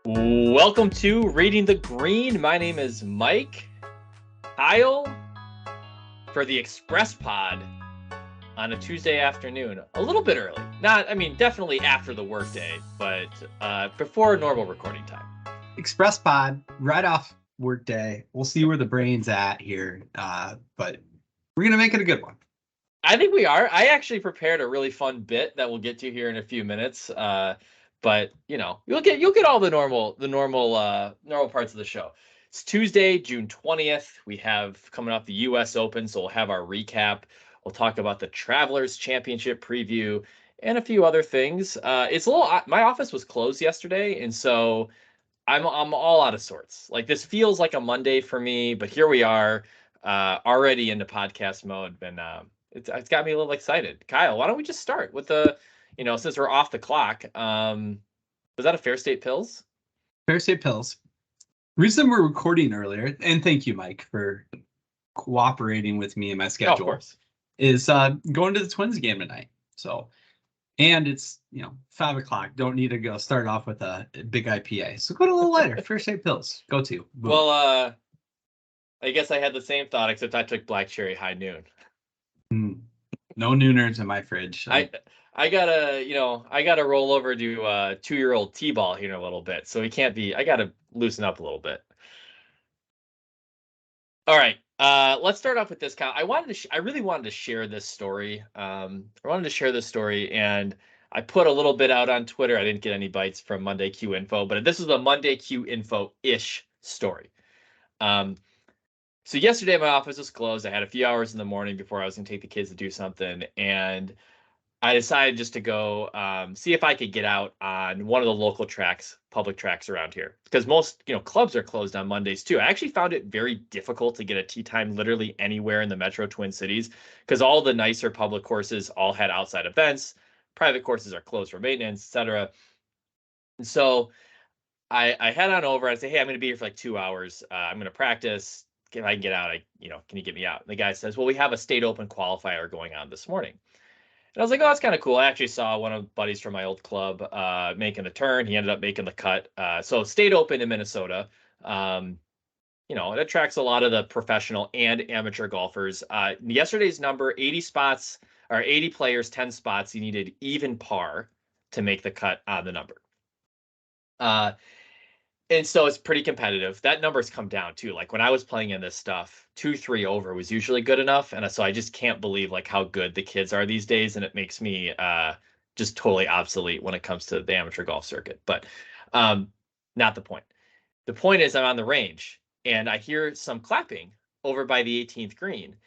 Welcome to Reading the Green. My name is Mike. Kyle for the Express Pod on a Tuesday afternoon. A little bit early. Definitely after the workday, but before normal recording time. Express Pod, right off workday. We'll see where the brain's at here, but we're going to make it a good one. I think we are. I actually prepared a really fun bit that we'll get to here in a few minutes. But you'll get all the normal parts of the show. It's Tuesday, June 20th. We have coming off the U.S. Open, so we'll have our recap. We'll talk about the Travelers Championship preview and a few other things. My office was closed yesterday, and so I'm all out of sorts. Like, this feels like a Monday for me, but here we are, already into podcast mode, and it's got me a little excited. Kyle, why don't we just start with since we're off the clock, was that a Fair State Pills? Fair State Pills. Reason we're recording earlier, and thank you, Mike, for cooperating with me in my schedule. Of course. Is going to the Twins game tonight. So, and it's 5 o'clock. Don't need to go start off with a big IPA. So go to a little later. Fair State Pills. Go to. Boom. Well, I guess I had the same thought, except I took Black Cherry High Noon. No nooners in my fridge. I gotta roll over to 2-year-old T-ball here in a little bit, so I gotta loosen up a little bit. All right, let's start off with this. I really wanted to share this story. And I put a little bit out on Twitter. I didn't get any bites from Monday Q Info, but this is a Monday Q Info-ish story. So yesterday my office was closed. I had a few hours in the morning before I was going to take the kids to do something, and I decided just to go see if I could get out on one of the local tracks, public tracks around here, because most clubs are closed on Mondays too. I actually found it very difficult to get a tee time literally anywhere in the Metro Twin Cities, because all the nicer public courses all had outside events. Private courses are closed for maintenance, etc. And so I head on over. I say, hey, I'm going to be here for like 2 hours. I'm going to practice. If I can get out, can you get me out? And the guy says, well, we have a state open qualifier going on this morning. And I was like, oh, that's kind of cool. I actually saw one of the buddies from my old club making the turn. He ended up making the cut. So state open in Minnesota, it attracts a lot of the professional and amateur golfers. Yesterday's number, 80 spots, or 80 players, 10 spots. You needed even par to make the cut on the number. And so it's pretty competitive. That number's come down too. Like, when I was playing in this stuff, 2-3 over was usually good enough. And so I just can't believe like how good the kids are these days. And it makes me just totally obsolete when it comes to the amateur golf circuit. But not the point. The point is, I'm on the range and I hear some clapping over by the 18th green.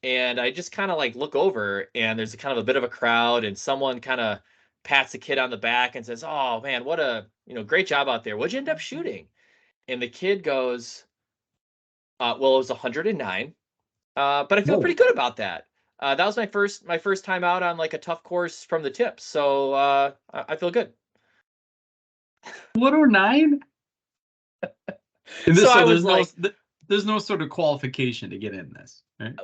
And I just kind of like look over, and there's kind of a bit of a crowd, and someone kind of pats the kid on the back and says, oh man, what a great job out there. What'd you end up shooting? And the kid goes, well, it was 109, but I feel pretty good about that. That was my first time out on like a tough course from the tips, so I feel good. 109? So there's no sort of qualification to get in this, right?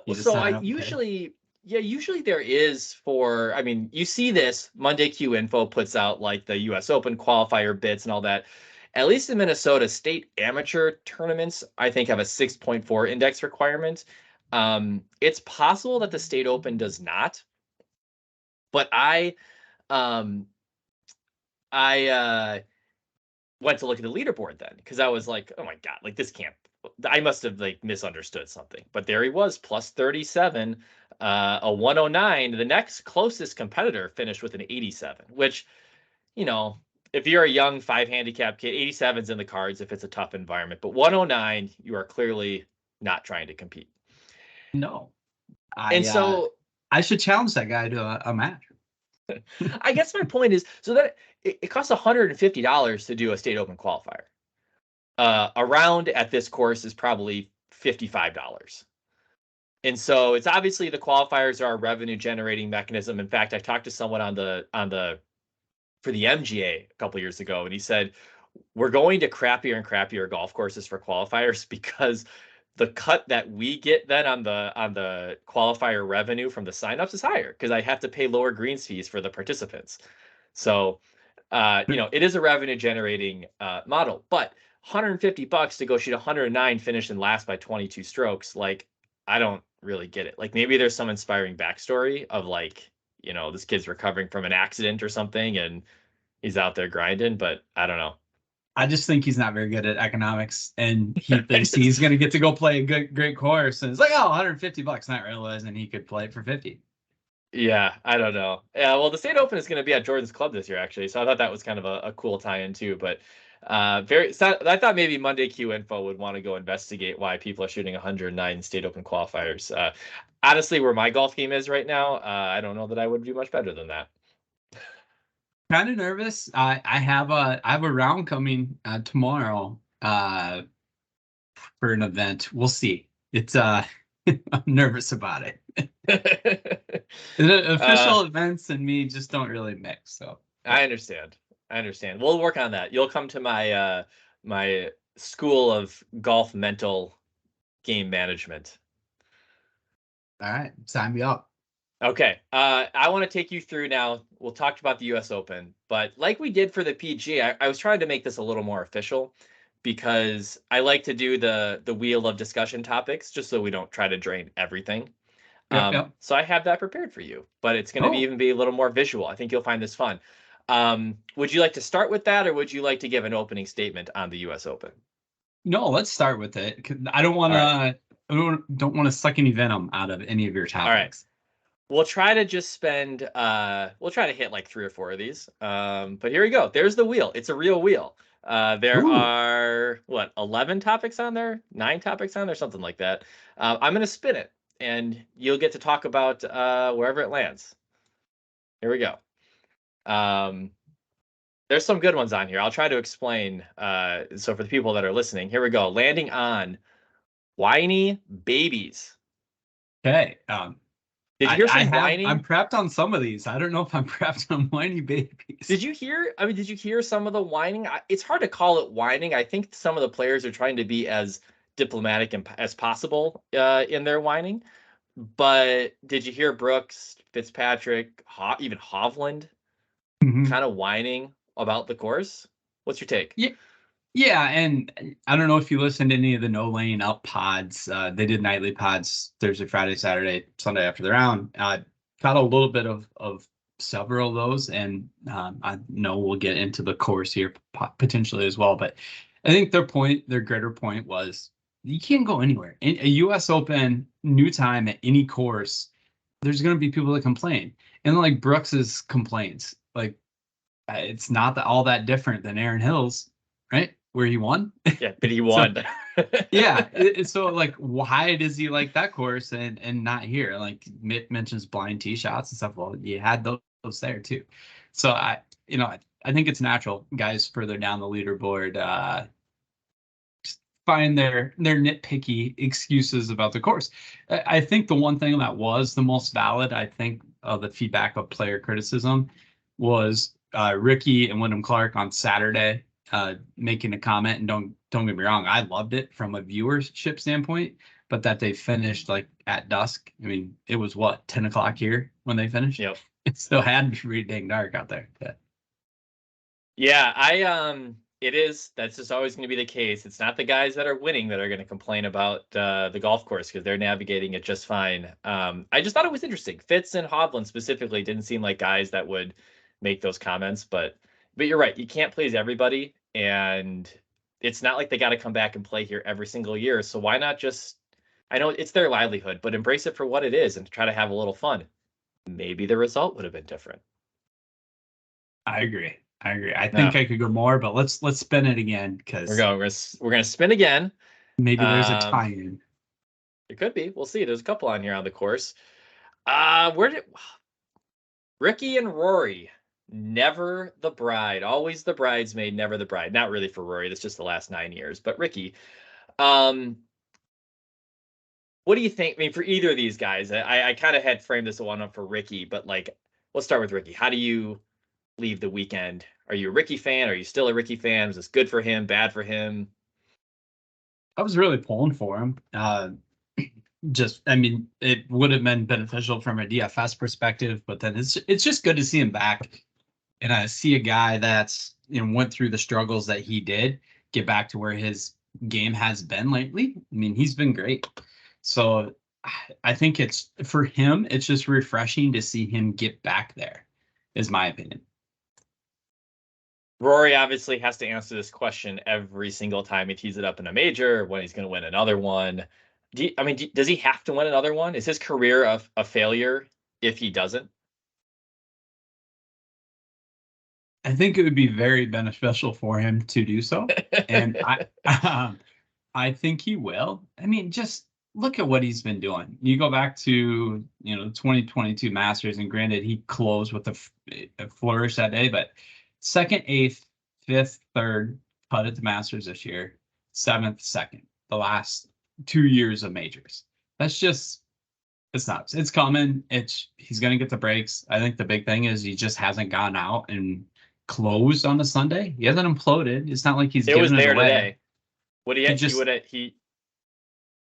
Usually there is you see this. Monday Q Info puts out like the U.S. Open qualifier bits and all that. At least in Minnesota, state amateur tournaments, I think, have a 6.4 index requirement. It's possible that the state open does not, but I went to look at the leaderboard then, because I was like, oh my God, like this can't. I must have like misunderstood something, but there he was, plus 37, a 109. The next closest competitor finished with an 87, which, if you're a young 5 handicap kid, 87's in the cards if it's a tough environment, but 109, you are clearly not trying to compete. No. I should challenge that guy to a match. I guess my point is, so that it costs $150 to do a state open qualifier. A round at this course is probably $55. And so it's obviously the qualifiers are a revenue generating mechanism. In fact, I talked to someone for the MGA a couple years ago, and he said, we're going to crappier and crappier golf courses for qualifiers because the cut that we get then on the qualifier revenue from the signups is higher, because I have to pay lower greens fees for the participants. So it is a revenue generating model, but $150 to go shoot 109, finish and last by 22 strokes. Like, I don't really get it. Like, maybe there's some inspiring backstory of like, this kid's recovering from an accident or something and he's out there grinding, but I don't know. I just think he's not very good at economics, and he thinks he's going to get to go play a great course, and it's like, oh, $150, not realizing he could play it for 50. Yeah, I don't know. Yeah, well, the State Open is going to be at Jordan's Club this year, actually. So I thought that was kind of a cool tie-in too. But I thought maybe Monday Q Info would want to go investigate why people are shooting 109 State Open qualifiers. Honestly, where my golf game is right now, I don't know that I would do much better than that. Kind of nervous. I have a round coming tomorrow for an event. We'll see. It's I'm nervous about it. The official events and me just don't really mix. So I understand. We'll work on that. You'll come to my my school of golf mental game management. All right, sign me up. Okay. I want to take you through now. We'll talk about the US Open, but like we did for the PG, I was trying to make this a little more official because I like to do the wheel of discussion topics just so we don't try to drain everything. Yep. So I have that prepared for you, but it's going to be even be a little more visual. I think you'll find this fun. Would you like to start with that, or would you like to give an opening statement on the US Open? No, let's start with it. I don't want to. Right. I don't want to suck any venom out of any of your topics. All right. We'll try to just spend. We'll try to hit like 3 or 4 of these. But here we go. There's the wheel. It's a real wheel. There are 11 topics on there, 9 topics on there, something like that. I'm going to spin it, and you'll get to talk about wherever it lands. Here we go. There's some good ones on here. I'll try to explain. So for the people that are listening, here we go. Landing on whiny babies. Okay. Did you hear some whiny? I'm prepped on some of these. I don't know if I'm prepped on whiny babies. Did you hear some of the whining? It's hard to call it whining. I think some of the players are trying to be as diplomatic as possible in their whining. But did you hear Brooks, Fitzpatrick, even Hovland kind of whining about the course? What's your take? Yeah, and I don't know if you listened to any of the No Laying Up pods. They did nightly pods Thursday, Friday, Saturday, Sunday after the round. Got a little bit of several of those, and I know we'll get into the course here potentially as well. But I think their greater point was you can't go anywhere. In a U.S. Open, new time at any course, there's going to be people that complain. And like Brooks's complaints, like it's not all that different than Aaron Hill's, right? Where he won. Yeah, but he won. So, yeah. So like, why does he like that course and not here? Like Mitt mentions blind tee shots and stuff. Well, you had those there too. So I think it's natural guys further down the leaderboard just find their nitpicky excuses about the course. I think the one thing that was the most valid, I think, of the feedback of player criticism was Ricky and Wyndham Clark on Saturday making a comment. And don't get me wrong, I loved it from a viewership standpoint, but that they finished like at dusk. I mean, it was 10 o'clock here when they finished. Yep. It still had to be pretty dang dark out there. Yeah, it is. That's just always going to be the case. It's not the guys that are winning that are going to complain about the golf course because they're navigating it just fine. I just thought it was interesting. Fitz and Hovland specifically didn't seem like guys that would make those comments, but you're right. You can't please everybody, and it's not like they got to come back and play here every single year. So why not just? I know it's their livelihood, but embrace it for what it is and try to have a little fun. Maybe the result would have been different. I agree. I think I could go more, but let's spin it again because we're gonna spin again. Maybe there's a tie-in. It could be. We'll see. There's a couple on here on the course. Ricky and Rory? Never the bride, always the bridesmaid, never the bride. Not really for Rory. That's just the last 9 years. But Ricky, what do you think? I mean, for either of these guys, I kind of had framed this one up for Ricky, but like, let's start with Ricky. How do you leave the weekend? Are you a Ricky fan? Are you still a Ricky fan? Was this good for him? Bad for him? I was really pulling for him. I mean, it would have been beneficial from a DFS perspective, but then it's just good to see him back and I see a guy that's went through the struggles that he did, get back to where his game has been lately. I mean, he's been great. So I think it's for him, it's just refreshing to see him get back there, is my opinion. Rory obviously has to answer this question every single time he tees it up in a major, when he's going to win another one. Does he have to win another one? Is his career a failure if he doesn't? I think it would be very beneficial for him to do so, and I think he will. I mean, just look at what he's been doing. You go back to the 2022 Masters, and granted, he closed with a flourish that day, but second, eighth, fifth, third, put at the Masters this year, seventh, second, the last 2 years of majors. That's just, it's nuts. It's coming. He's gonna get the breaks. I think the big thing is he just hasn't gone out and closed on a Sunday. He hasn't imploded. It's not like he's It was giving it there away. today. What He just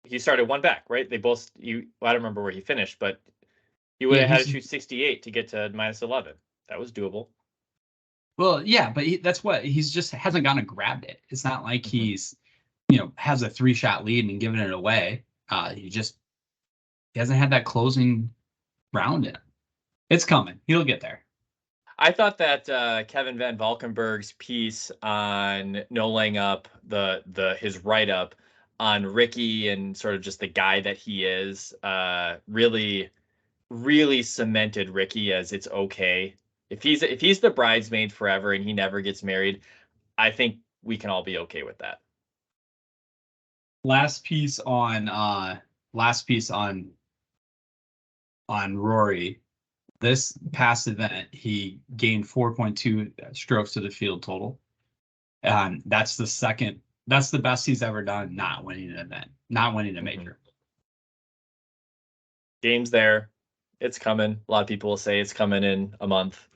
he started one back, right? They both I don't remember where he finished, but he would have had to shoot 68 to get to -11. That was doable. Well, yeah, but that's what he's just hasn't gone and grabbed it. It's not like he's has a 3-shot lead and giving it away. He hasn't had that closing round in him. It's coming. He'll get there. I thought that Kevin Van Valkenburg's piece on no laying up his write up on Ricky and sort of just the guy that he is really really cemented Ricky as it's okay. If he's the bridesmaid forever and he never gets married, I think we can all be okay with that. Last piece on Rory. This past event, he gained 4.2 strokes to the field total. That's the best he's ever done, not winning an event, not winning a major. Game's there. It's coming. A lot of people will say it's coming in a month.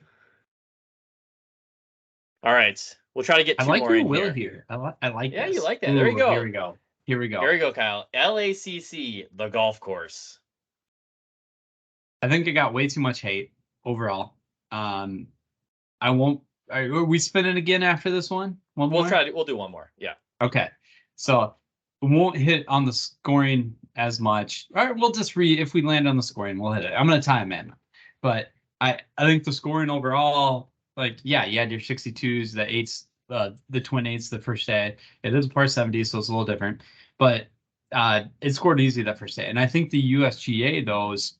All right. We'll try to get two more in here. I like Yeah, this. you like that. There you go. Here we go. Here we go, Kyle. LACC, the golf course. I think it got way too much hate overall. I won't. Are we spinning again after this one? We'll do one more. Yeah. Okay. So we won't hit on the scoring as much. All right, we'll just if we land on the scoring, we'll hit it. I'm gonna time in. But I think the scoring overall, like, yeah, you had your 62s, the 8s, the twin 8s the first day. It is a par 70, so it's a little different. But it scored easy that first day. And I think the USGA, those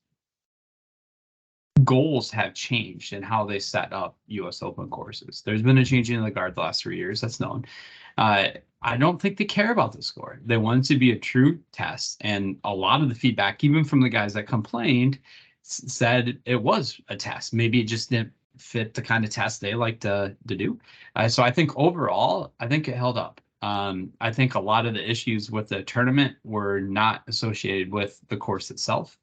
goals have changed in how they set up US Open courses. There's been a change in the guard the last 3 years, that's known. I don't think they care about the score. They want it to be a true test. And a lot of the feedback, even from the guys that complained, said it was a test. Maybe it just didn't fit the kind of test they like to do. So I think overall, I think it held up. I think a lot of the issues with the tournament were not associated with the course itself.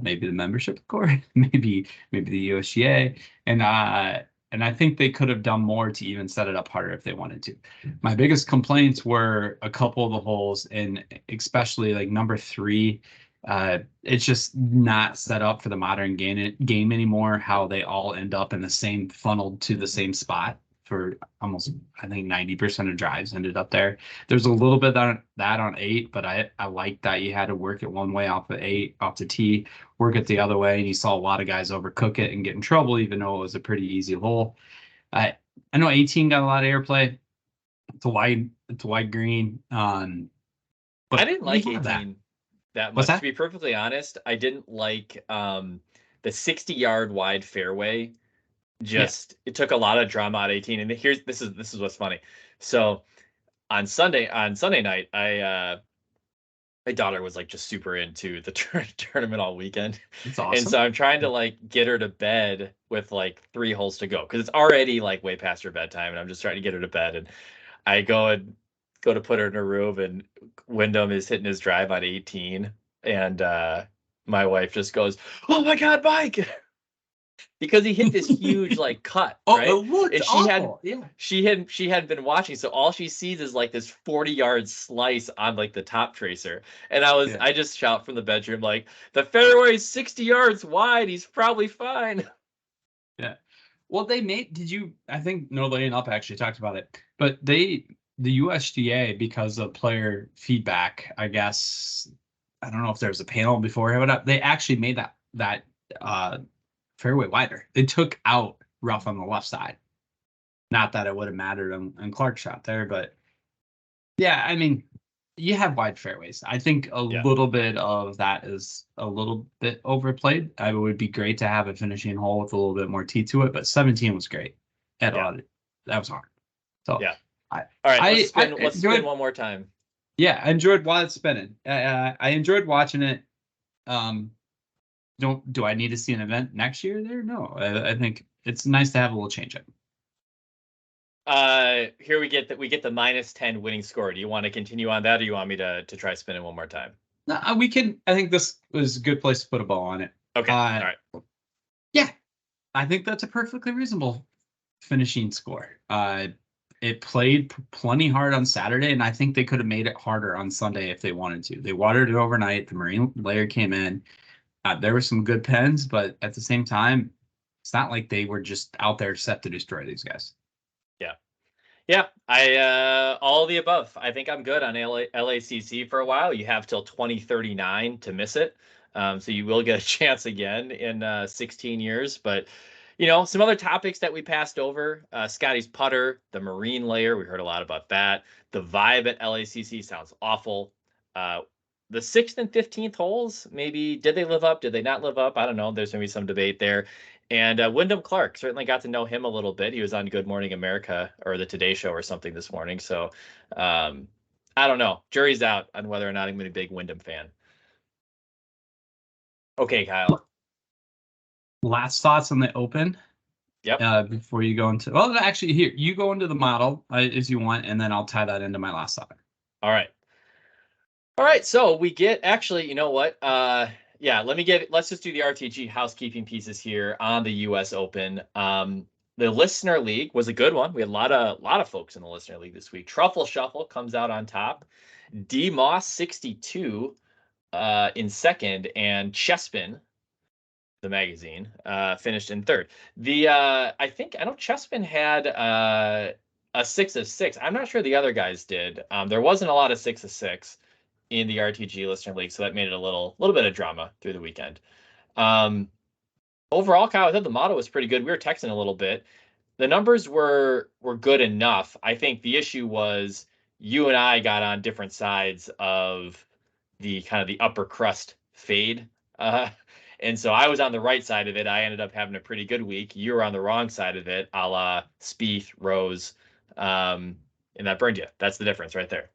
Maybe the membership course, maybe the USGA, and I think they could have done more to even set it up harder if they wanted to. My biggest complaints were a couple of the holes, and especially like number 3. It's just not set up for the modern game anymore. How they all end up in the same funneled to the same spot for almost, I think 90% of drives ended up there. There's a little bit on that on 8, but I like that you had to work it one way off of 8, off the tee, work it the other way, and you saw a lot of guys overcook it and get in trouble, even though it was a pretty easy hole. I know 18 got a lot of airplay. It's a wide green. But I didn't like 18 that much. To be perfectly honest, I didn't like the 60-yard wide fairway. It took a lot of drama out of 18. And this is what's funny. So on Sunday night, my daughter was like just super into the tournament all weekend. It's awesome. And so I'm trying to like get her to bed with like 3 holes to go, because it's already like way past her bedtime, and I'm just trying to get her to bed. And I go to put her in her room, and Wyndham is hitting his drive on 18, and my wife just goes, "Oh my God, Mike!" Because he hit this huge like cut, right? It looked awful. She hadn't been watching, so all she sees is like this 40-yard slice on like the top tracer. And I just shout from the bedroom, like, the fairway's 60 yards wide, he's probably fine. Yeah. Well, I think No Laying Up actually talked about it, but the USGA, because of player feedback, I guess, I don't know if there was a panel before or whatever, they actually made that uh, fairway wider. They took out rough on the left side. Not that it would have mattered on Clark's shot there, but yeah, I mean, you have wide fairways. I think a Yeah. little bit of that is a little bit overplayed. It would be great to have a finishing hole with a little bit more tee to it, but 17 was great. That was hard. So Yeah. I All right, let's I spin. Let's spin enjoyed. one more time. Yeah, I enjoyed while it's spinning. I enjoyed watching it. Do I need to see an event next year there? No, I think it's nice to have a little change up. Here we get the -10 winning score. Do you want to continue on that, or do you want me to try spinning one more time? No, we can. I think this was a good place to put a ball on it. Okay. All right. Yeah, I think that's a perfectly reasonable finishing score. It played plenty hard on Saturday, and I think they could have made it harder on Sunday if they wanted to. They watered it overnight. The marine layer came in. There were some good pens, but at the same time, it's not like they were just out there set to destroy these guys. Yeah. Yeah, I all of the above. I think I'm good on LACC for a while. You have till 2039 to miss it. So you will get a chance again in 16 years. But some other topics that we passed over: Scotty's putter, the marine layer. We heard a lot about that. The vibe at LACC sounds awful. The 6th and 15th holes, maybe did they live up? Did they not live up? I don't know. There's gonna be some debate there. And Wyndham Clark, certainly got to know him a little bit. He was on Good Morning America or the Today Show or something this morning. So I don't know. Jury's out on whether or not I'm going to be a big Wyndham fan. Okay, Kyle. Last thoughts on the Open. Yep. Before you go into, well, actually, here you go into the model as you want, and then I'll tie that into my last thought. All right. All right. So we get actually, you know what? Yeah, let's just do the RTG housekeeping pieces here on the US Open. The listener league was a good one. We had a lot of folks in the listener league this week. Truffle Shuffle comes out on top. D Moss 62 in second, and Chespin, the magazine, finished in third. I know Chespin had a 6 of 6. I'm not sure the other guys did. There wasn't a lot of 6 of 6 in the RTG listener league, so that made it a little bit of drama through the weekend. Overall, Kyle, I thought the model was pretty good. We were texting a little bit. The numbers were good enough. I think the issue was you and I got on different sides of the kind of the upper crust fade. And so I was on the right side of it. I ended up having a pretty good week. You were on the wrong side of it, a la Spieth, Rose, and that burned you. That's the difference right there.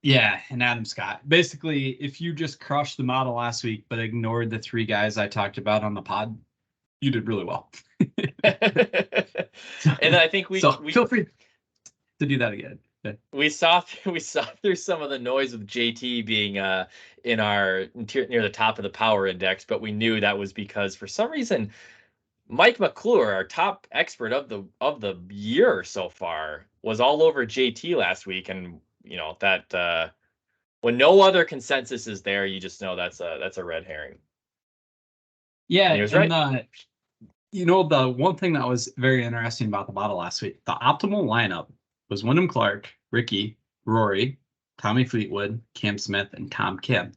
Yeah, and Adam Scott. Basically, if you just crushed the model last week but ignored the 3 guys I talked about on the pod, you did really well. And I think we feel free to do that again. Yeah. We saw through some of the noise with JT being in our near the top of the power index, but we knew that was because for some reason Mike McClure, our top expert of the year so far, was all over JT last week, and that when no other consensus is there, you just know that's a red herring. Yeah, and he was right. The one thing that was very interesting about the model last week, the optimal lineup was Wyndham Clark, Ricky, Rory, Tommy Fleetwood, Cam Smith, and Tom Kim.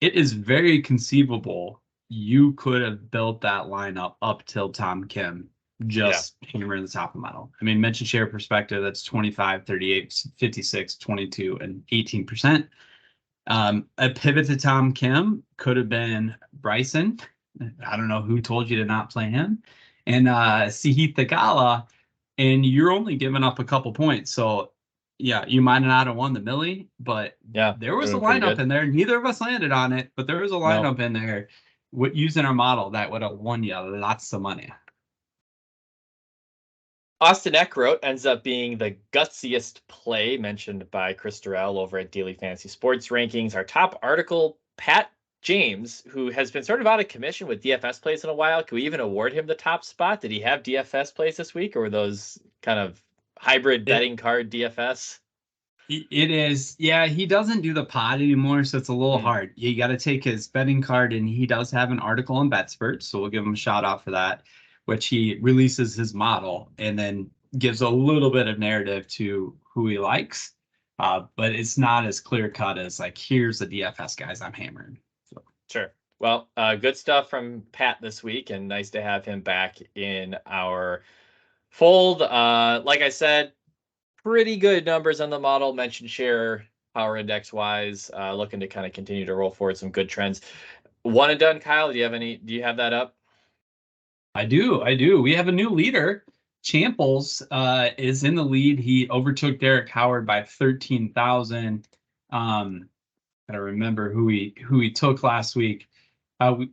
It is very conceivable you could have built that lineup up till Tom Kim just hammering the top of the model. I mean, mention share perspective, that's 25, 38, 56, 22, and 18%. A pivot to Tom Kim could have been Bryson. I don't know who told you to not play him. And Sahith Theegala, and you're only giving up a couple points. So, yeah, you might not have won the Millie, but there was a lineup in there. Neither of us landed on it, but there was a lineup in there using our model that would have won you lots of money. Austin Eckroat ends up being the gutsiest play mentioned by Chris Durrell over at Daily Fantasy Sports Rankings. Our top article, Pat James, who has been sort of out of commission with DFS plays in a while. Can we even award him the top spot? Did he have DFS plays this week, or were those kind of hybrid betting card DFS? It is. Yeah, he doesn't do the pod anymore, so it's a little hard. You got to take his betting card, and he does have an article on BetSpert, so we'll give him a shout out for that. which he releases his model and then gives a little bit of narrative to who he likes. But it's not as clear cut as like, here's the DFS guys I'm hammering. So. Sure. Well, good stuff from Pat this week, and nice to have him back in our fold. Like I said, pretty good numbers on the model. Mentioned share, power index wise. Looking to kind of continue to roll forward some good trends. One and done, Kyle. Do you have that up? I do. We have a new leader. Champles is in the lead. He overtook Derek Howard by 13,000. I don't remember who he took last week.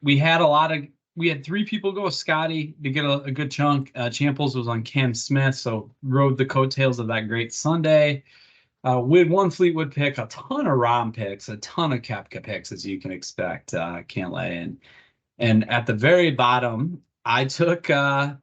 We had three people go with Scotty to get a good chunk. Champles was on Cam Smith, so rode the coattails of that great Sunday. We had one Fleetwood pick, a ton of Rom picks, a ton of Koepka picks, as you can expect. Can't lay. And at the very bottom, I took Jordan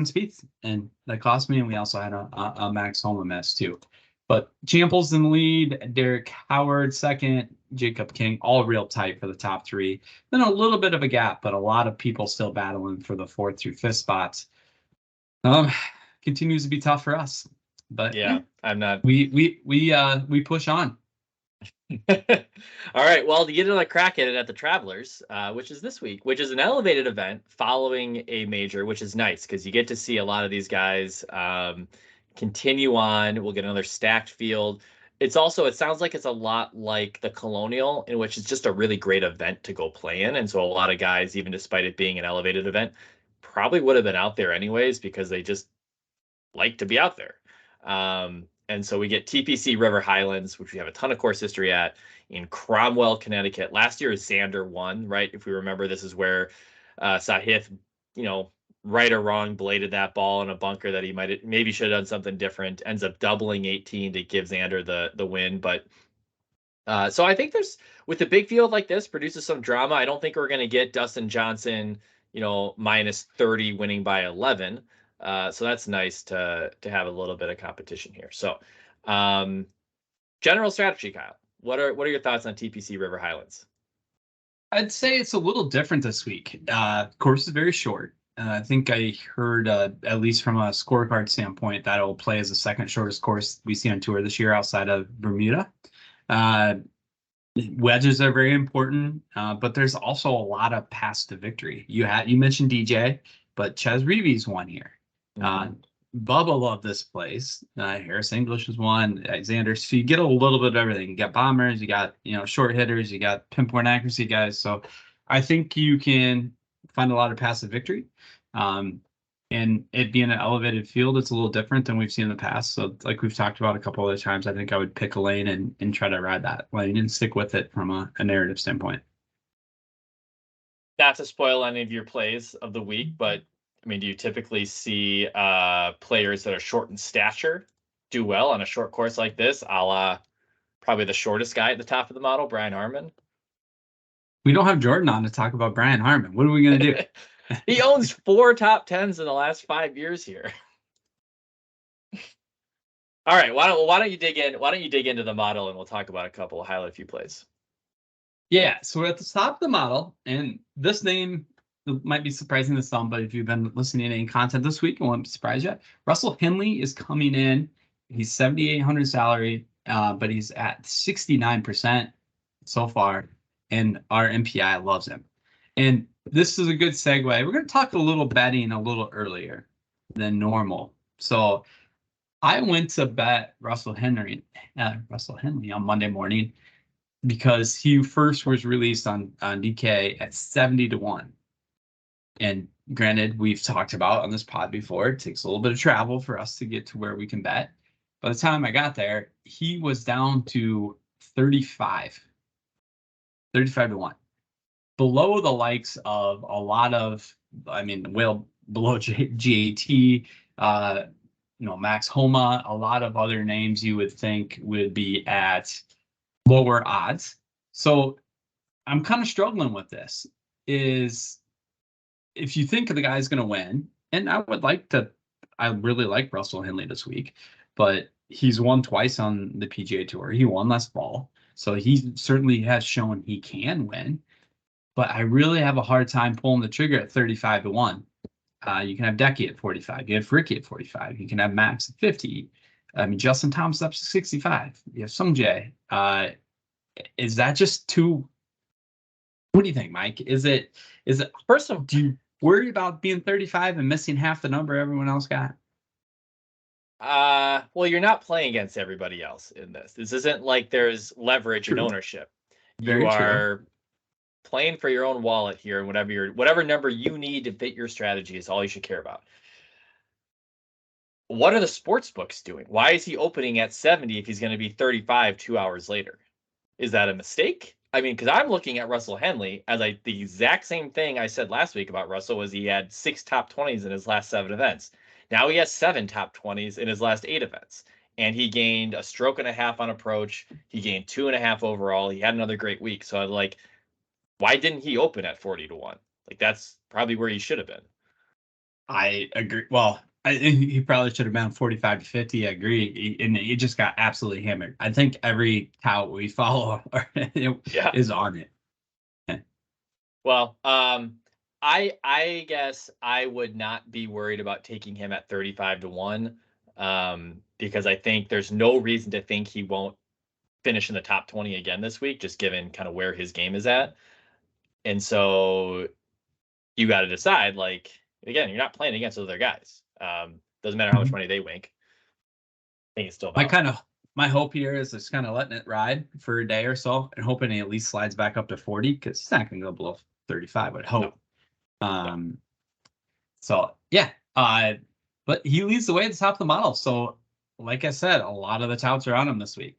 Spieth, and that cost me. And we also had a Max Homa mess too. But Champles in the lead, Derek Howard second, Jacob King, all real tight for the top three. Then a little bit of a gap, but a lot of people still battling for the 4th through 5th spots. Continues to be tough for us. But yeah, I'm not. We push on. All right. Well, to get another crack at it at the Travelers, which is this week, which is an elevated event following a major, which is nice because you get to see a lot of these guys continue on. We'll get another stacked field. It sounds like it's a lot like the Colonial, in which it's just a really great event to go play in. And so a lot of guys, even despite it being an elevated event, probably would have been out there anyways because they just like to be out there. And so we get TPC River Highlands, which we have a ton of course history at, in Cromwell, Connecticut. Last year, Xander won, right? If we remember, this is where Sahith, right or wrong, bladed that ball in a bunker that he maybe should have done something different. Ends up doubling 18 to give Xander the win. But so I think with a big field like this, produces some drama. I don't think we're going to get Dustin Johnson, minus 30 winning by 11. So that's nice to have a little bit of competition here. So, general strategy, Kyle. What are your thoughts on TPC River Highlands? I'd say it's a little different this week. Course is very short. I think I heard, at least from a scorecard standpoint, that it'll play as the second shortest course we see on tour this year outside of Bermuda. Wedges are very important, but there's also a lot of paths to victory. You mentioned DJ, but Ches Reeves won here. Bubba loved this place. Harris English was one. Xander. So you get a little bit of everything. You got bombers, you got short hitters, you got pinpoint accuracy guys. So I think you can find a lot of passive victory. And it being an elevated field, it's a little different than we've seen in the past. So like we've talked about a couple other times, I think I would pick a lane and try to ride that lane and stick with it from a narrative standpoint. Not to spoil any of your plays of the week, but do you typically see players that are short in stature do well on a short course like this, a la probably the shortest guy at the top of the model, Brian Harman? We don't have Jordan on to talk about Brian Harman. What are we going to do? He owns 4 top 10s in the last 5 years here. All right, why don't you dig in? Why don't you dig into the model and we'll talk about a couple, highlight a few plays. Yeah, so we're at the top of the model, and this name might be surprising to some, but if you've been listening to any content this week, it won't surprise you. Russell Henley is coming in. He's 7,800 salary, but he's at 69% so far, and our MPI loves him. And this is a good segue. We're going to talk a little betting a little earlier than normal. So I went to bet Russell Henley on Monday morning because he first was released on DK at 70-1. And granted, we've talked about on this pod before, it takes a little bit of travel for us to get to where we can bet. By the time I got there, he was down to 35-1. Below the likes of a lot of, well, below GAT, Max Homa, a lot of other names you would think would be at lower odds. So I'm kind of struggling with this. If you think the guy's going to win, and I really like Russell Henley this week, but he's won twice on the PGA Tour. He won last fall. So he certainly has shown he can win. But I really have a hard time pulling the trigger at 35-1. You can have Decky at 45. You have Ricky at 45. You can have Max at 50. I mean, Justin Thomas up to 65. You have Sung Jae. Is that just too? What do you think, Mike? Is it First of do you worry about being 35 and missing half the number everyone else got? well, you're not playing against everybody else in this. This isn't like there's leverage in True. ownership. Very You true. are playing for your own wallet here, and whatever number you need to fit your strategy is all you should care about. What are the sports books doing? Why is he opening at 70 if he's going to be 35 2 hours later? Is that a mistake? I mean, because I'm looking at Russell Henley as the exact same thing I said last week about Russell was he had 6 top 20s in his last 7 events. Now he has 7 top 20s in his last 8 events. And he gained a stroke and a half on approach. He gained 2.5 overall. He had another great week. So I'm like, why didn't he open at 40 to 1? Like, that's probably where he should have been. I agree. Well, I think he probably should have been 45 to 50. I agree. And he just got absolutely hammered. I think every tout we follow is on it. Well, I guess I would not be worried about taking him at 35 to 1, because I think there's no reason to think he won't finish in the top 20 again this week, just given kind of where his game is at. And so you got to decide, like, again, you're not playing against other guys. Doesn't matter how much money they wink. I think it's still valid. My hope here is just kind of letting it ride for a day or so and hoping he at least slides back up to 40 because he's not going to go below 35, I'd hope. No. So yeah, but he leads the way at the top of the model. So like I said, a lot of the touts are on him this week.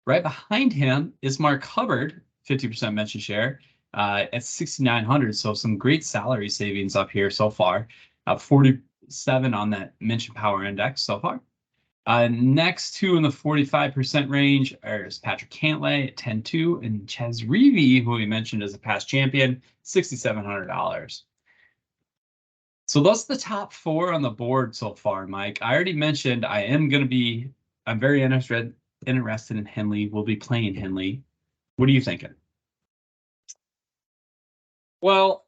Right behind him is Mark Hubbard, 50% mention share at 6,900. So some great salary savings up here so far. 47 on that mention power index so far. Next two in the 45% range is Patrick Cantlay at 10.2 and Chez Reavie, who we mentioned as a past champion, $6,700. So those are the top 4 on the board so far, Mike. I already mentioned I'm very interested in Henley. We'll be playing Henley. What are you thinking? Well,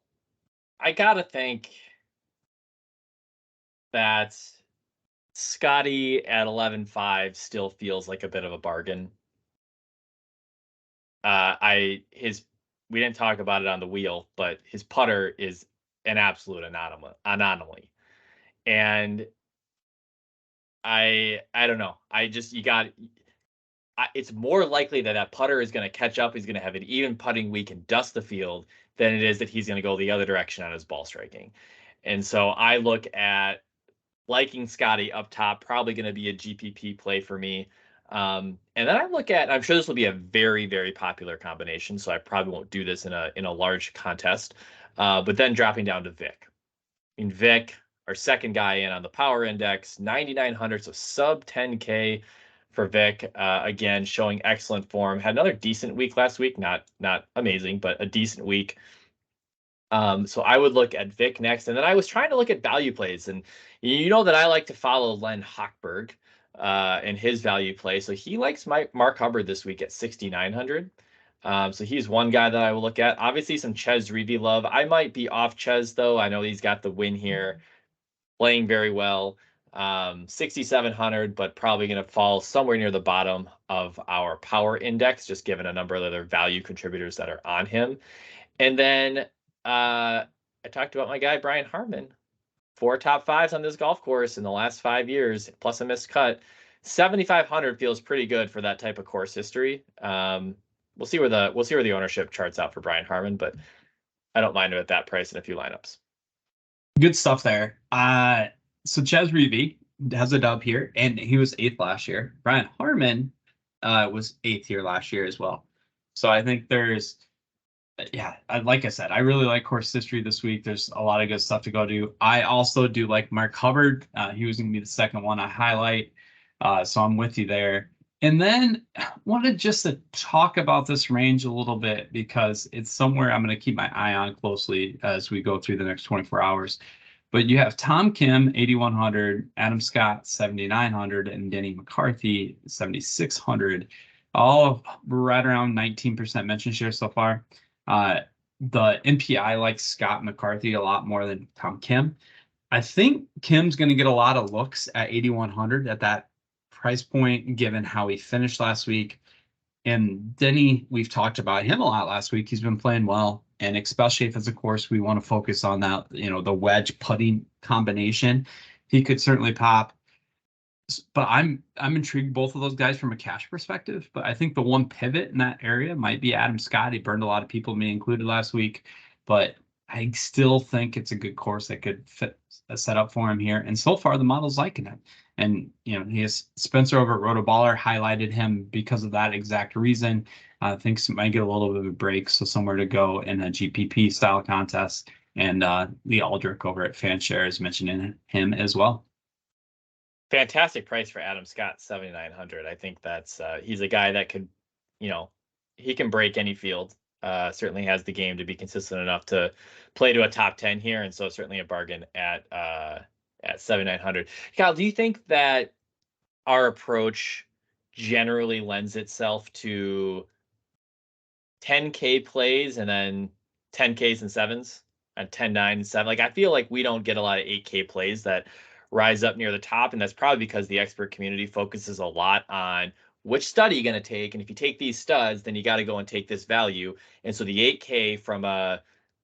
I gotta think that Scotty at 11.5 still feels like a bit of a bargain. We didn't talk about it on the wheel, but his putter is an absolute anomaly. And I don't know. It's more likely that putter is going to catch up. He's going to have an even putting week and dust the field than it is that he's going to go the other direction on his ball striking. And so I look at liking Scotty up top, probably going to be a GPP play for me. And then I'm sure this will be a very, very popular combination, so I probably won't do this in a large contest. But then dropping down to Vic. I mean, Vic, our second guy in on the power index, 9,900, so sub 10K for Vic. Again, showing excellent form. Had another decent week last week, not amazing, but a decent week. So I would look at Vic next, and then I was trying to look at value plays, and you know that I like to follow Len Hochberg and his value play. So he likes Mark Hubbard this week at 6,900. So he's one guy that I will look at. Obviously, some Chez Reavie love. I might be off Chez though. I know he's got the win here, playing very well. 6,700, but probably going to fall somewhere near the bottom of our power index, just given a number of other value contributors that are on him. And then I talked about my guy, Brian Harmon. 4 top 5s on this golf course in the last 5 years, plus a missed cut. 7,500 feels pretty good for that type of course history. We'll see where the ownership charts out for Brian Harmon, but I don't mind him at that price in a few lineups. Good stuff there. So Chez Reavie has a dub here, and he was 8th last year. Brian Harmon was 8th here last year as well. So I think like I said, I really like course history this week. There's a lot of good stuff to go do. I also do like Mark Hubbard. He was going to be the second one I highlight. So I'm with you there. And then I wanted just to talk about this range a little bit because it's somewhere I'm going to keep my eye on closely as we go through the next 24 hours. But you have Tom Kim, 8,100, Adam Scott, 7,900, and Denny McCarthy, 7,600, all right around 19% mention share so far. The NPI likes Scott McCarthy a lot more than Tom Kim. I think Kim's going to get a lot of looks at 8,100 at that price point, given how he finished last week. And Denny, we've talked about him a lot last week. He's been playing well, and especially if it's a course we want to focus on that, the wedge putting combination, he could certainly pop. But I'm intrigued both of those guys from a cash perspective. But I think the one pivot in that area might be Adam Scott. He burned a lot of people, me included, last week. But I still think it's a good course that could fit a setup for him here. And so far, the model's liking it. And he has Spencer over at Rotoballer highlighted him because of that exact reason. I think might get a little bit of a break, so somewhere to go in a GPP style contest. And Lee Aldrich over at Fanshare is mentioning him as well. Fantastic price for Adam Scott, 7,900. I think that's he's a guy that could, he can break any field. Certainly has the game to be consistent enough to play to a top 10 here, and so certainly a bargain at 7,900. Kyle, do you think that our approach generally lends itself to 10K plays and then 10Ks and sevens and 10, 9, and 7? Like, I feel like we don't get a lot of 8K plays that rise up near the top, and that's probably because the expert community focuses a lot on which stud are you going to take, and if you take these studs, then you got to go and take this value. And so the 8K from a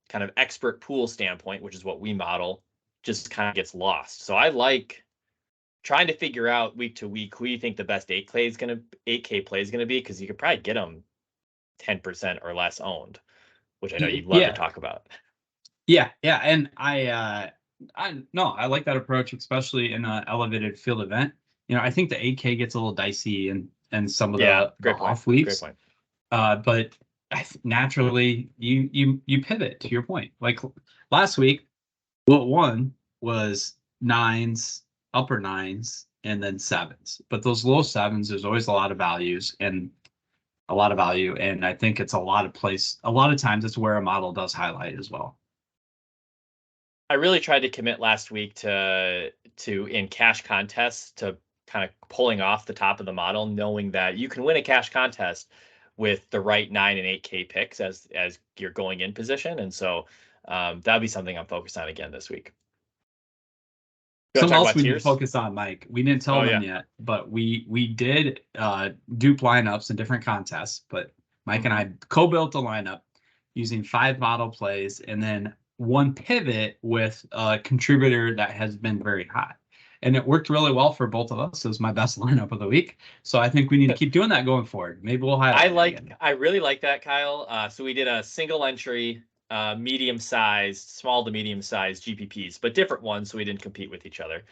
kind of expert pool standpoint, which is what we model, just kind of gets lost. So I like trying to figure out week to week who you think the best 8K play is going to be, because you could probably get them 10% or less owned, which I know you'd love to talk about. Yeah, and I like that approach, especially in an elevated field event. I think the 8K gets a little dicey and some of the off weeks. Great point. But naturally, you pivot to your point. Like last week, what won was nines, upper nines, and then sevens. But those low sevens, there's always a lot of value, and I think it's a lot of times it's where a model does highlight as well. I really tried to commit last week to in cash contests to kind of pulling off the top of the model, knowing that you can win a cash contest with the right 9 and 8K picks as you're going in position. And so that'll be something I'm focused on again this week. Something else we did focus on, Mike. We didn't tell them yet, but we did dupe lineups in different contests. But Mike and I co-built a lineup using 5 model plays and then one pivot with a contributor that has been very hot. And it worked really well for both of us. It was my best lineup of the week. So I think we need to keep doing that going forward. Maybe we'll highlight I really like that, Kyle. So we did a single entry, medium-sized, small to medium-sized GPPs, but different ones, so we didn't compete with each other.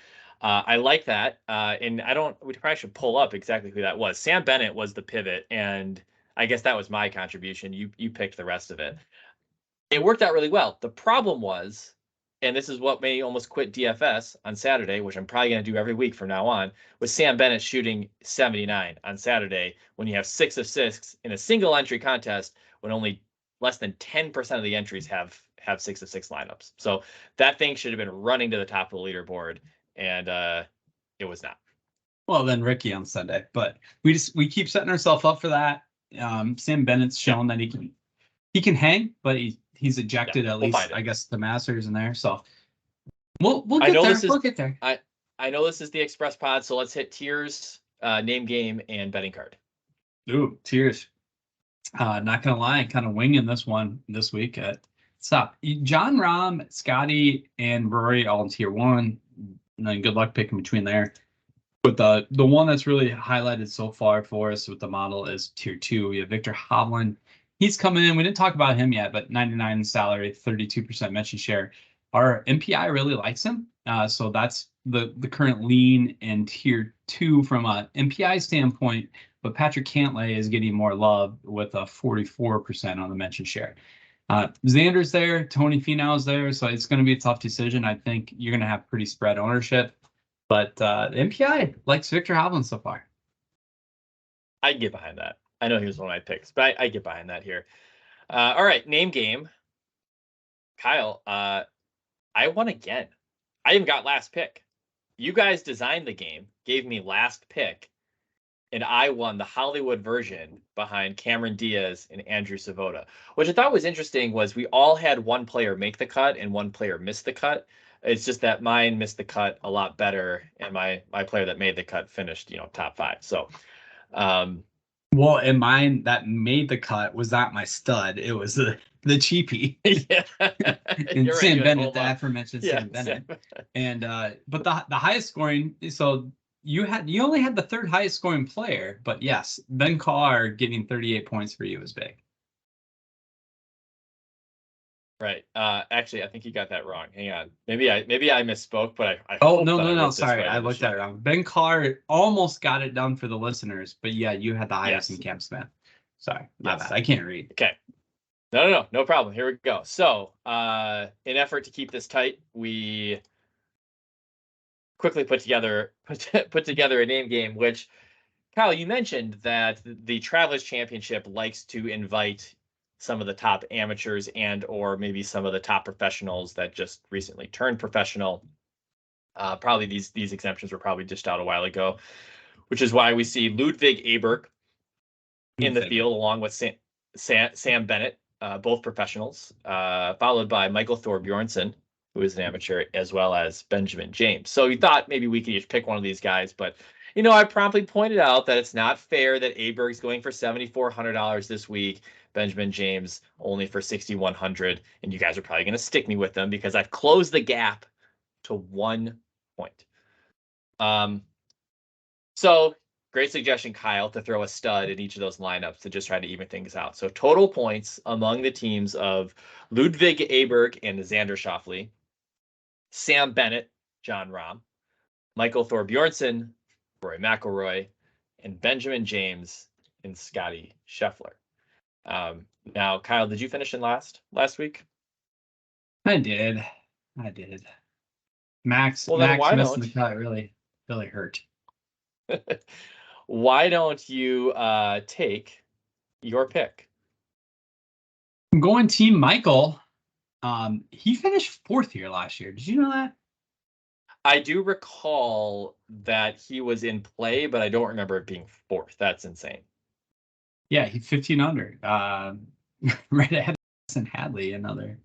I like that. And we probably should pull up exactly who that was. Sam Bennett was the pivot, and I guess that was my contribution. You picked the rest of it. It worked out really well. The problem was, and this is what made me almost quit DFS on Saturday, which I'm probably going to do every week from now on, was Sam Bennett shooting 79 on Saturday when you have 6 of 6 in a single entry contest when only less than 10% of the entries have 6 of 6 lineups. So that thing should have been running to the top of the leaderboard, and it was not. Well, then Ricky on Sunday, but we keep setting ourselves up for that. Sam Bennett's shown that he can hang, but he's ejected at least, I guess, the Masters in there. So we'll get there. We'll get there. I know this is the Express Pod, so let's hit tiers, name game, and betting card. Ooh, tiers. Not gonna lie, kind of winging this one this week. Stop. John Rahm, Scotty, and Rory all in tier 1. And good luck picking between there. But the one that's really highlighted so far for us with the model is tier 2. We have Victor Hovland. He's coming in. We didn't talk about him yet, but 99 salary, 32% mention share. Our MPI really likes him. So that's the current lean in tier 2 from a MPI standpoint. But Patrick Cantlay is getting more love with a 44% on the mention share. Xander's there, Tony Finau's there, so it's going to be a tough decision. I think you're going to have pretty spread ownership, but the MPI likes Victor Hovland so far. I'd get behind that. I know he was one of my picks, but I get behind that here. All right, name game. Kyle, I won again. I even got last pick. You guys designed the game, gave me last pick, and I won the Hollywood version behind Cameron Diaz and Andrew Savoda. Which I thought was interesting was we all had one player make the cut and one player miss the cut. It's just that mine missed the cut a lot better, and my player that made the cut finished, top 5. So, well, and mine that made the cut was not my stud. It was the cheapie. Yeah. And You're right, Sam you Bennett, the aforementioned Yeah, Sam Bennett. And but the highest scoring, so you only had the third highest scoring player, but yes, Ben Carr getting 38 points for you is big. Right. Actually, I think you got that wrong. Hang on. Maybe I misspoke, but I Oh, hope that I no. wrote this Sorry, right I on the looked at sheet. it wrong. Ben Carr almost got it done for the listeners, but yeah, you had the highest Yes. in Cam Smith. Sorry, my Yes. bad. I can't read. Okay. No problem. Here we go. So, in effort to keep this tight, we quickly put together a name game, which, Kyle, you mentioned that the Travelers Championship likes to invite some of the top amateurs and or maybe some of the top professionals that just recently turned professional. Probably these exemptions were probably dished out a while ago, which is why we see Ludwig Aberg in the field along with Sam Bennett, both professionals, followed by Michael Thorbjornsen, who is an amateur, as well as Benjamin James. So we thought maybe we could just pick one of these guys, but I promptly pointed out that it's not fair that Aberg's going for $7,400 this week, Benjamin James only for $6,100, and you guys are probably going to stick me with them because I've closed the gap to 1 point. So great suggestion, Kyle, to throw a stud in each of those lineups to just try to even things out. So total points among the teams of Ludwig Aberg and Xander Schauffele, Sam Bennett, John Rahm, Michael Thorbjornsen, Rory McIlroy, and Benjamin James and Scotty Scheffler. Now, Kyle, did you finish in last week? I did. Max missing the cut really hurt. Why don't you take your pick? I'm going Team Michael. He finished 4th here last year. Did you know that? I do recall that he was in play, but I don't remember it being 4th. That's insane. Yeah, he's 15 under. Right ahead of Hadley, another.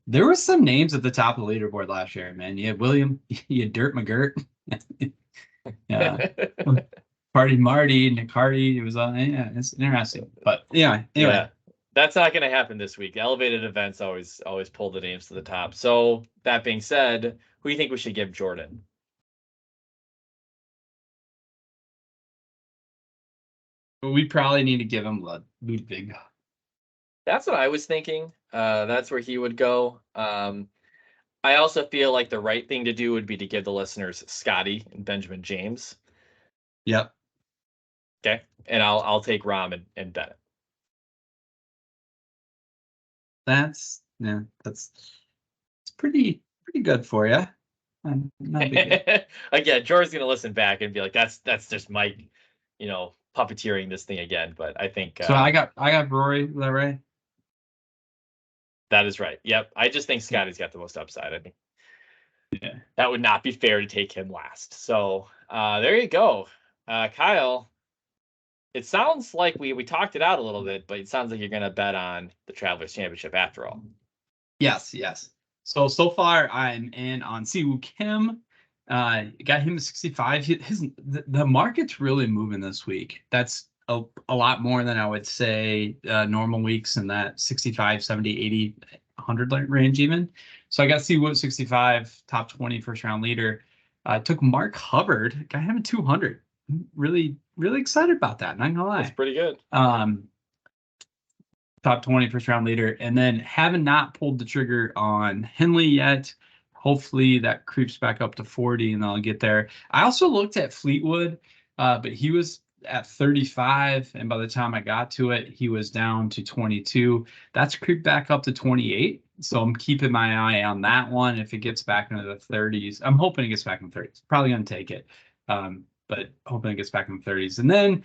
There were some names at the top of the leaderboard last year, man. You had William, you had Dirt McGirt. Yeah. Party Marty, Nick Hardy. It was it's interesting. But yeah, anyway. Yeah. That's not going to happen this week. Elevated events always pull the names to the top. So that being said, who do you think we should give Jordan? We probably need to give him Ludwig. That's what I was thinking. That's where he would go. I also feel like the right thing to do would be to give the listeners Scotty and Benjamin James. Yep. Okay. And I'll take Rahm and Bennett. That's pretty good for you. Again, Jordan's gonna listen back and be like, that's just Mike, puppeteering this thing again. But I think so. I got Rory. Is that right? That is right. Yep. I just think Scotty's got the most upside. I think Yeah. that would not be fair to take him last. So there you go, Kyle. It sounds like we talked it out a little bit, but it sounds like you're going to bet on the Travelers Championship after all. Yes. So far I'm in on Siwoo Kim. Got him at 65. The market's really moving this week. That's a lot more than I would say normal weeks in that 65, 70, 80, 100 range even. So I got Siwoo at 65, top 20 first round leader. I took Mark Hubbard, got him at 200. Really excited about that. Not gonna lie. That's pretty good. Top 20 first round leader, and then haven't not pulled the trigger on Henley yet. Hopefully that creeps back up to 40 and I'll get there. I also looked at Fleetwood, but he was at 35, and by the time I got to it, he was down to 22. That's creeped back up to 28. So I'm keeping my eye on that one. If it gets back into the 30s, I'm hoping it gets back in the 30s. Probably gonna take it. But hoping it gets back in the 30s. And then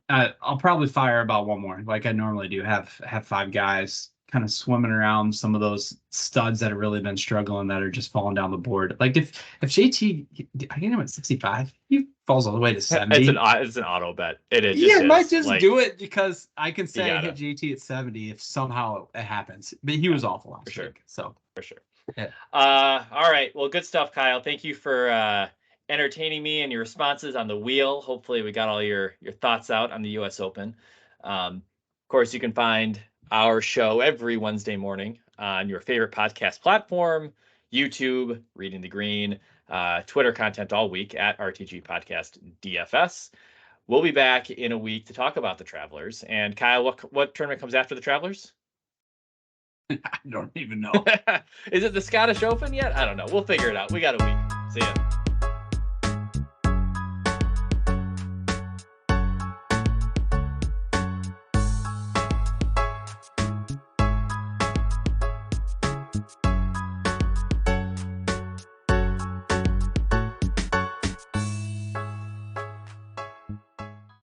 I'll probably fire about one more, like I normally do. Have 5 guys kind of swimming around some of those studs that have really been struggling that are just falling down the board. Like if JT, I get him at 65, he falls all the way to 70. It's an auto bet. It is. Yeah, I might just do it because I can say I hit JT at 70 if somehow it happens. But he was awful last week. So for sure. Yeah. All right. Well, good stuff, Kyle. Thank you for entertaining me and your responses on the wheel. Hopefully, we got all your thoughts out on the U.S. Open. Of course, you can find our show every Wednesday morning on your favorite podcast platform, YouTube, Reading the Green, Twitter content all week at RTG Podcast DFS. We'll be back in a week to talk about the Travelers. And Kyle, what tournament comes after the Travelers? I don't even know. Is it the Scottish Open yet? I don't know. We'll figure it out. We got a week. See ya.